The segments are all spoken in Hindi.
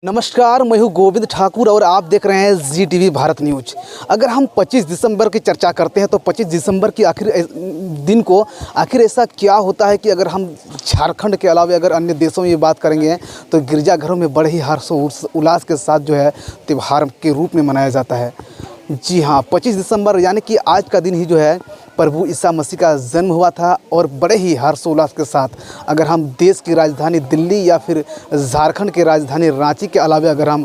नमस्कार, मैं हूँ गोविंद ठाकुर और आप देख रहे हैं जी टीवी भारत न्यूज। अगर हम 25 दिसंबर की चर्चा करते हैं तो 25 दिसंबर की आखिर दिन को आखिर ऐसा क्या होता है कि अगर हम झारखंड के अलावा अगर अन्य देशों में ये बात करेंगे तो गिरजाघरों में बड़े ही हर्षोल्लास के साथ जो है त्यौहार के रूप में मनाया जाता है। जी हाँ, 25 दिसंबर यानी कि आज का दिन ही जो है प्रभु ईसा मसीह का जन्म हुआ था और बड़े ही हर्षोल्लास के साथ अगर हम देश की राजधानी दिल्ली या फिर झारखंड की राजधानी रांची के अलावा अगर हम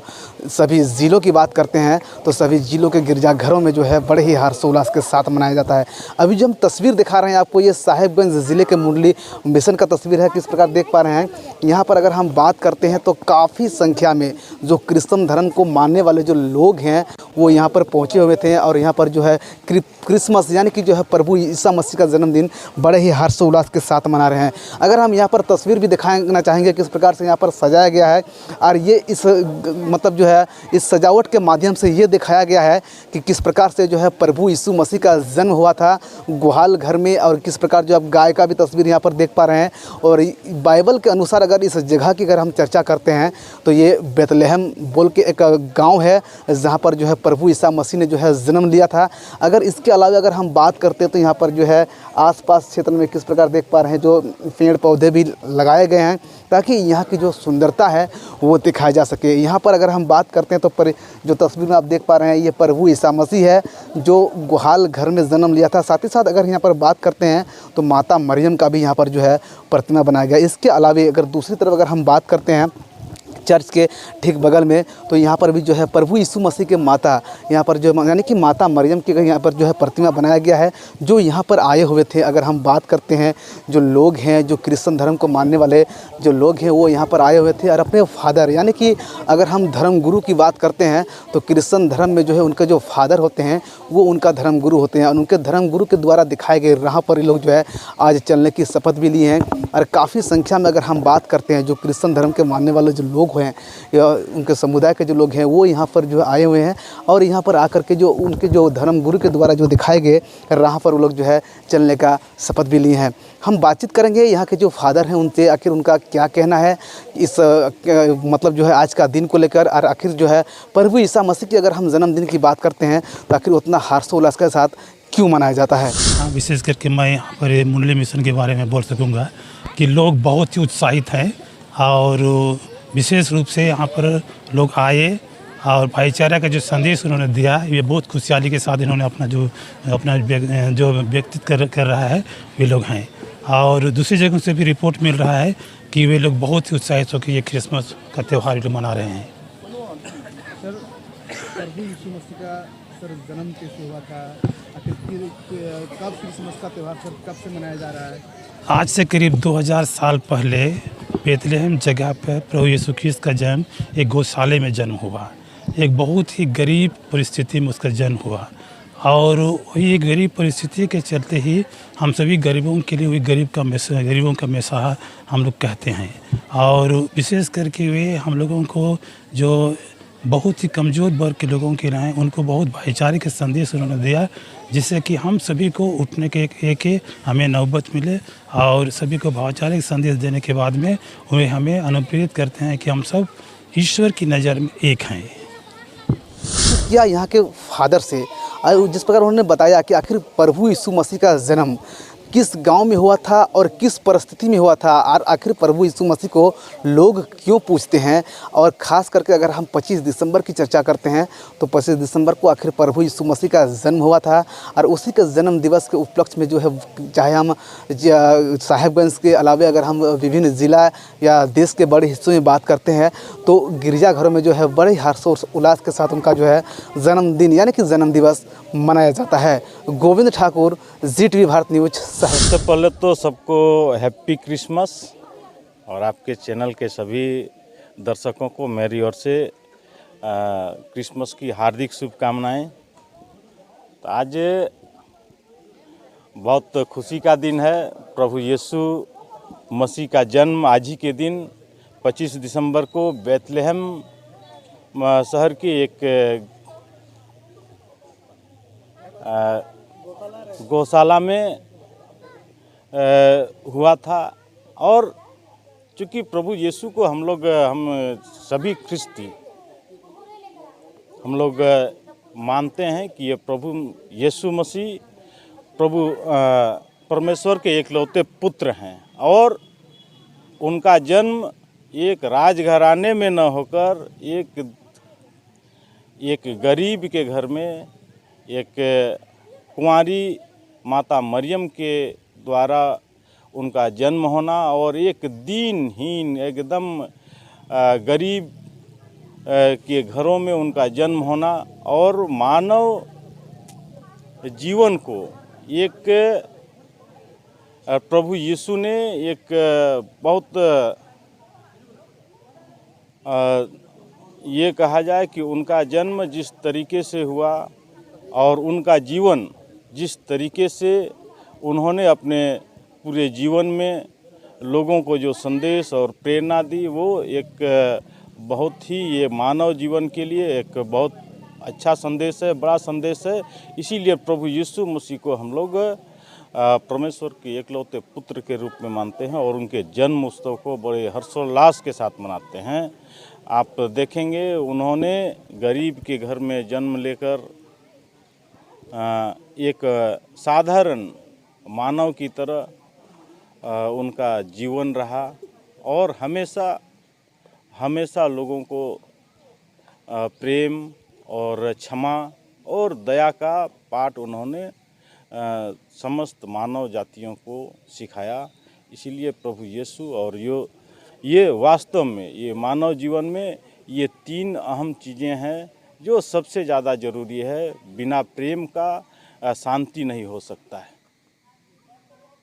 सभी ज़िलों की बात करते हैं तो सभी ज़िलों के गिरजाघरों में जो है बड़े ही हर्षोल्लास के साथ मनाया जाता है। अभी जो हम तस्वीर दिखा रहे हैं आपको, ये साहिबगंज ज़िले के मुरली मिशन का तस्वीर है। किस प्रकार देख पा रहे हैं, यहाँ पर अगर हम बात करते हैं तो काफ़ी संख्या में जो क्रिश्चियन धर्म को मानने वाले जो लोग हैं वो यहाँ पर पहुँचे हुए थे और यहाँ पर जो है क्रिसमस यानी कि जो है प्रभु ईसा मसीह का जन्मदिन बड़े ही हर्षोल्लास के साथ मना रहे हैं। अगर हम यहाँ पर तस्वीर भी दिखाना चाहेंगे किस प्रकार से यहाँ पर सजाया गया है और ये इस मतलब जो है इस सजावट के माध्यम से ये दिखाया गया है कि किस प्रकार से जो है प्रभु यीशु मसीह का जन्म हुआ था गुहाल घर में। और किस प्रकार जो आप गाय का भी तस्वीर यहाँ पर देख पा रहे हैं। और बाइबल के अनुसार अगर इस जगह की अगर हम चर्चा करते हैं तो ये बेतलहम बोल के एक गाँव है जहाँ पर जो है प्रभु ईसा मसीह ने जो है जन्म लिया था। अगर इसके अलावा अगर हम बात करते हैं तो यहाँ पर जो है आसपास क्षेत्र में किस प्रकार देख पा रहे हैं जो पेड़ पौधे भी लगाए गए हैं ताकि यहाँ की जो सुंदरता है वो दिखाई जा सके। यहाँ पर अगर हम बात करते हैं तो जो तस्वीर में आप देख पा रहे हैं ये प्रभु ईसा मसीह है जो गुहाल घर में जन्म लिया था। साथ ही साथ अगर यहाँ पर बात करते हैं तो माता मरियम का भी यहाँ पर जो है प्रतिमा बनाया गया। इसके अलावा अगर दूसरी तरफ अगर हम बात करते हैं चर्च के ठीक बगल में तो यहाँ पर भी जो है प्रभु यीशु मसीह के माता यहाँ पर जो यानी कि माता मरियम की यहाँ पर जो है प्रतिमा बनाया गया है जो यहाँ पर आए हुए थे। अगर हम बात करते हैं जो लोग हैं जो क्रिश्चियन धर्म को मानने वाले जो लोग हैं वो यहाँ पर आए हुए थे और अपने फादर यानी कि अगर हम धर्म गुरु की बात करते हैं तो क्रिश्चियन धर्म में जो है उनके जो फादर होते हैं वो उनका धर्म गुरु होते हैं और उनके धर्म गुरु के द्वारा दिखाए गए राह पर ये लोग जो है आज चलने की शपथ भी लिए हैं। और काफ़ी संख्या में अगर हम बात करते हैं जो क्रिश्चियन धर्म के मानने वाले जो लोग हैं या उनके समुदाय के जो लोग हैं वो यहाँ पर जो आए हुए हैं और यहाँ पर आकर के जो उनके जो धर्म गुरु के द्वारा जो दिखाए गए राह पर वो लोग जो है चलने का शपथ भी लिए हैं। हम बातचीत करेंगे यहाँ के जो फादर हैं उनसे आखिर उनका क्या कहना है इस मतलब जो है आज का दिन को लेकर। और आखिर जो है प्रभु ईसा मसीह की अगर हम जन्मदिन की बात करते हैं तो आखिर उतना हर्षोल्लास के साथ क्यों मनाया जाता है। विशेष करके मैं यहाँ पर मुरली मिशन के बारे में बोल सकूँगा कि लोग बहुत ही उत्साहित हैं और विशेष रूप से यहाँ पर लोग आए और भाईचारा का जो संदेश उन्होंने दिया ये बहुत खुशहाली के साथ इन्होंने अपना जो व्यक्तित्व कर रहा है वे लोग हैं। और दूसरी जगह से भी रिपोर्ट मिल रहा है कि वे लोग बहुत ही उत्साहित होकर ये क्रिसमस का त्यौहार मना रहे हैं। सर, प्रभु यीशु मसीह का जन्म कैसे हुआ था, कब क्रिसमस का त्यौहार सर कब से मनाया जा रहा है? आज से करीब 2000 साल पहले बेतलहम जगह पर प्रभु यीशु ख्रीस्त का जन्म एक गौशाले में जन्म हुआ। एक बहुत ही गरीब परिस्थिति में उसका जन्म हुआ और वही एक गरीब परिस्थिति के चलते ही हम सभी गरीबों के लिए वही गरीबों का मैसाहा हम लोग कहते हैं। और विशेष करके वे हम लोगों को जो बहुत ही कमज़ोर वर्ग के लोगों के लिए उनको बहुत भाईचारे के संदेश उन्होंने दिया जिससे कि हम सभी को उठने के एक हमें नौबत मिले और सभी को भाईचारे का संदेश देने के बाद में वे हमें अनुप्रेरित करते हैं कि हम सब ईश्वर की नज़र में एक हैं। या यहाँ के फादर से जिस प्रकार उन्होंने बताया कि आखिर प्रभु यीशु मसीह का जन्म किस गांव में हुआ था और किस परिस्थिति में हुआ था और आखिर प्रभु यीशु मसीह को लोग क्यों पूछते हैं। और ख़ास करके अगर हम 25 दिसंबर की चर्चा करते हैं तो 25 दिसंबर को आखिर प्रभु यीशु मसीह का जन्म हुआ था और उसी के जन्म दिवस के उपलक्ष्य में जो है चाहे हम साहिबगंज के अलावा अगर हम विभिन्न ज़िला या देश के बड़े हिस्सों में बात करते हैं तो गिरजाघरों में जो है बड़े हर्षोल्लास के साथ उनका जो है जन्मदिन यानी कि जन्म दिवस मनाया जाता है। गोविंद ठाकुर, जी टीवी भारत न्यूज। सबसे पहले तो सबको हैप्पी क्रिसमस और आपके चैनल के सभी दर्शकों को मेरी ओर से क्रिसमस की हार्दिक शुभकामनाएं। तो आज बहुत खुशी का दिन है। प्रभु यीशु मसीह का जन्म आज ही के दिन 25 दिसंबर को बेतलहम शहर की एक गौशाला में हुआ था और चूँकि प्रभु यीशु को हम सभी ख्रिस्ती हम लोग मानते हैं कि ये प्रभु यीशु मसीह प्रभु परमेश्वर के एकलौते पुत्र हैं और उनका जन्म एक राजघराने में न होकर एक गरीब के घर में एक कुंवारी माता मरियम के द्वारा उनका जन्म होना और एक दीनहीन एकदम गरीब के घरों में उनका जन्म होना और मानव जीवन को एक प्रभु यीशु ने एक बहुत ये कहा जाए कि उनका जन्म जिस तरीके से हुआ और उनका जीवन जिस तरीके से उन्होंने अपने पूरे जीवन में लोगों को जो संदेश और प्रेरणा दी वो एक बहुत ही ये मानव जीवन के लिए एक बहुत अच्छा संदेश है, बड़ा संदेश है। इसीलिए प्रभु यीशु मसीह को हम लोग परमेश्वर के एकलौते पुत्र के रूप में मानते हैं और उनके जन्म उत्सव को बड़े हर्षोल्लास के साथ मनाते हैं। आप देखेंगे उन्होंने गरीब के घर में जन्म लेकर एक साधारण मानव की तरह उनका जीवन रहा और हमेशा लोगों को प्रेम और क्षमा और दया का पाठ उन्होंने समस्त मानव जातियों को सिखाया। इसीलिए प्रभु यीशु और ये वास्तव में ये मानव जीवन में ये 3 अहम चीज़ें हैं जो सबसे ज़्यादा ज़रूरी है। बिना प्रेम का शांति नहीं हो सकता है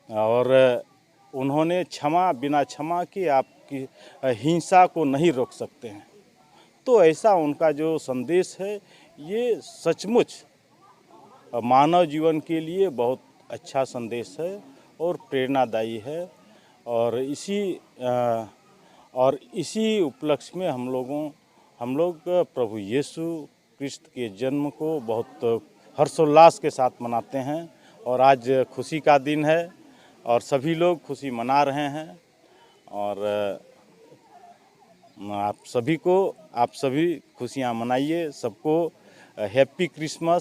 और उन्होंने बिना क्षमा के आपकी हिंसा को नहीं रोक सकते हैं। तो ऐसा उनका जो संदेश है ये सचमुच मानव जीवन के लिए बहुत अच्छा संदेश है और प्रेरणादायी है और इसी उपलक्ष्य में हम लोग प्रभु यीशु क्रिस्त के जन्म को बहुत हर्षोल्लास के साथ मनाते हैं और आज खुशी का दिन है और सभी लोग खुशी मना रहे हैं और आप सभी खुशियां मनाइए। सबको हैप्पी क्रिसमस।